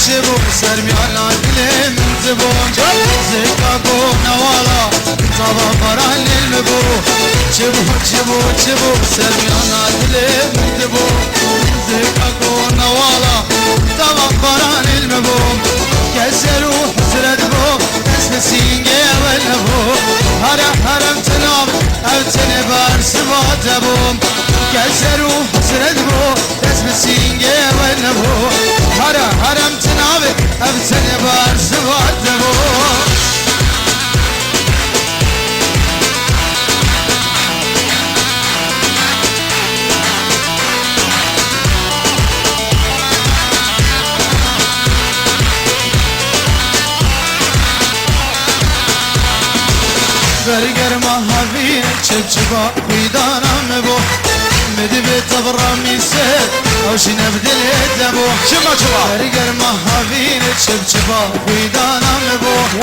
çibo sermiyana dilim zibo zika ko navala tava paran lil bu çibo sermiyana dilim zibo zika ko navala tava paran lil bu keseru hasret bu esmesin gevel bu hara haram tanam evtene bar sıvat bu keseru hasret bu esmesin gevel bu hara haram tanam evtene bar sıvat bu برگر مهاوی چبچبا ویدانم بو مدبی تبرامی سر اوشی نبدلی دبو Kim acaba? برگر مهاوی چبچبا ویدانم بو